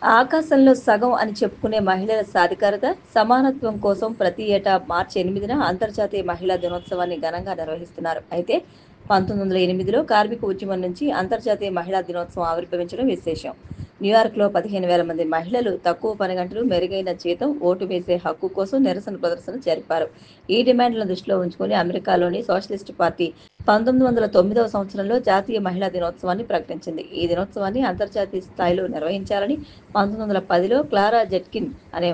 ఆకాశంలో సగం అని చెప్పుకునే మహిళల సాధికారత, సమానత్వం కోసం ప్రతి ఏటా మార్చి 8న అంతర్జాతీయ మహిళా దినోత్సవాన్ని ఘనంగా నిర్వహిస్తున్నారు. అయితే 1908లో కార్మిక ఉద్యమం నుంచి అంతర్జాతీయ మహిళా దినోత్సవం ఆవిర్భవించడం విశేషం. న్యూయార్క్లో 15,000 మంది మహిళలు తక్కువ పని గంటలు, మెరుగైన జీతం, ఓటు వేసే హక్కు కోసం నిరసన ప్రదర్శన జరిపారు. ఈ డిమాండ్లను దృష్టిలో ఉంచుకుని అమెరికాలోని సోషలిస్టు పార్టీ 1909వ సంవత్సరంలో జాతీయ మహిళా దినోత్సవాన్ని ప్రకటించింది. ఈ దినోత్సవాన్ని అంతర్జాతీయ స్థాయిలో నిర్వహించాలని 1910లో క్లారా జెట్కిన్ అనే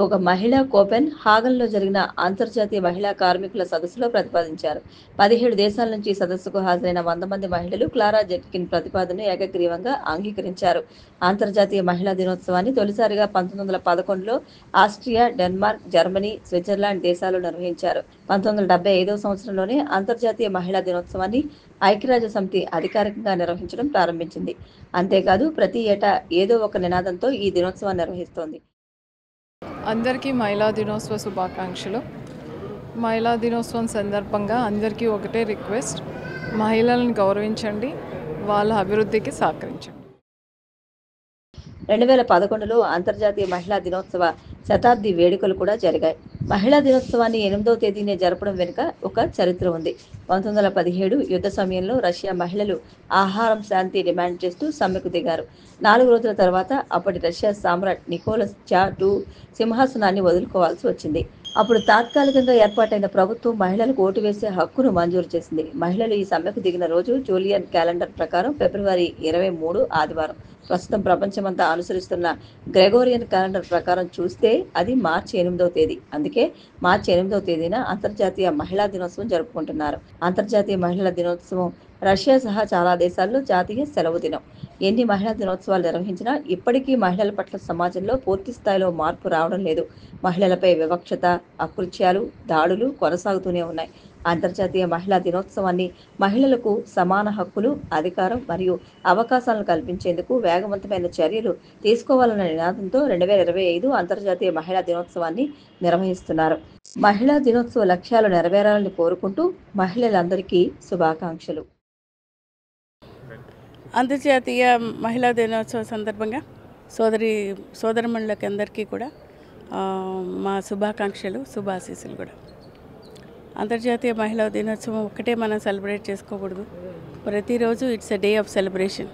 ఒక మహిళ కోపెన్ హాగన్లో జరిగిన అంతర్జాతీయ మహిళా కార్మికుల సదస్సులో ప్రతిపాదించారు. 17 దేశాల నుంచి ఈ సదస్సుకు హాజరైన 100 మంది మహిళలు క్లారా జెట్కిన్ ప్రతిపాదనను ఏకగ్రీవంగా అంగీకరించారు. అంతర్జాతీయ మహిళా దినోత్సవాన్ని తొలిసారిగా 1911లో ఆస్ట్రియా, డెన్మార్క్, జర్మనీ, స్విట్జర్లాండ్ దేశాలు నిర్వహించారు. 1975వ సంవత్సరంలోనే అంతర్జాతీయ మహిళా దినోత్సవాన్ని ఐక్యరాజ్య సమితి అధికారికంగా నిర్వహించడం ప్రారంభించింది. అంతేకాదు ప్రతి ఏటా ఏదో ఒక నినాదంతో ఈ దినోత్సవాన్ని నిర్వహిస్తోంది. అందరికీ మహిళా దినోత్సవ శుభాకాంక్షలు. మహిళా దినోత్సవం సందర్భంగా అందరికీ ఒకటే రిక్వెస్ట్, మహిళలను గౌరవించండి, వాళ్ళ అభివృద్ధికి సహకరించండి. 2011లో అంతర్జాతీయ మహిళా దినోత్సవ శతాబ్ది వేడుకలు కూడా జరిగాయి. మహిళా దినోత్సవాన్ని 8వ తేదీనే జరపడం వెనుక ఒక చరిత్ర ఉంది. 1917 యుద్ధ సమయంలో రష్యా మహిళలు ఆహారం, శాంతి డిమాండ్ చేస్తూ సమ్మెకు దిగారు. 4 రోజుల తర్వాత అప్పటి రష్యా సామ్రాట్ నికోలస్ చా II సింహాసనాన్ని వదులుకోవాల్సి వచ్చింది. అప్పుడు తాత్కాలికంగా ఏర్పాటైన ప్రభుత్వం మహిళలకు ఓటు వేసే హక్కును మంజూరు చేసింది. మహిళలు ఈ సమ్మెకు దిగిన రోజు జూలియన్ క్యాలెండర్ ప్రకారం ఫిబ్రవరి 23 ఆదివారం. ప్రస్తుతం ప్రపంచమంతా అనుసరిస్తున్న గ్రెగోరియన్ క్యాలెండర్ ప్రకారం చూస్తే అది మార్చి 8వ తేదీ. అందుకే మార్చి 8వ తేదీన అంతర్జాతీయ మహిళా దినోత్సవం జరుపుకుంటున్నారు. అంతర్జాతీయ మహిళా దినోత్సవం రష్యా సహా చాలా దేశాల్లో జాతీయ సెలవు దినం. ఎన్ని మహిళా దినోత్సవాలు నిర్వహించినా ఇప్పటికీ మహిళల పట్ల సమాజంలో పూర్తి స్థాయిలో మార్పు రావడం లేదు. మహిళలపై వివక్షత, అకృత్యాలు, దాడులు కొనసాగుతూనే ఉన్నాయి. అంతర్జాతీయ మహిళా దినోత్సవాన్ని మహిళలకు సమాన హక్కులు, అధికారం మరియు అవకాశాలను కల్పించేందుకు వేగవంతమైన చర్యలు తీసుకోవాలన్న నినాదంతో 2025 అంతర్జాతీయ మహిళా దినోత్సవాన్ని నిర్వహిస్తున్నారు. మహిళా దినోత్సవ లక్ష్యాలు నెరవేరాలని కోరుకుంటూ మహిళలందరికీ శుభాకాంక్షలు. అంతర్జాతీయ మహిళా దినోత్సవం సందర్భంగా సోదరమణులకి అందరికీ కూడా మా శుభాకాంక్షలు, శుభాశీస్సులు కూడా. అంతర్జాతీయ మహిళా దినోత్సవం ఒక్కటే మనం సెలబ్రేట్ చేసుకోకూడదు. ప్రతిరోజు it's a day of celebration.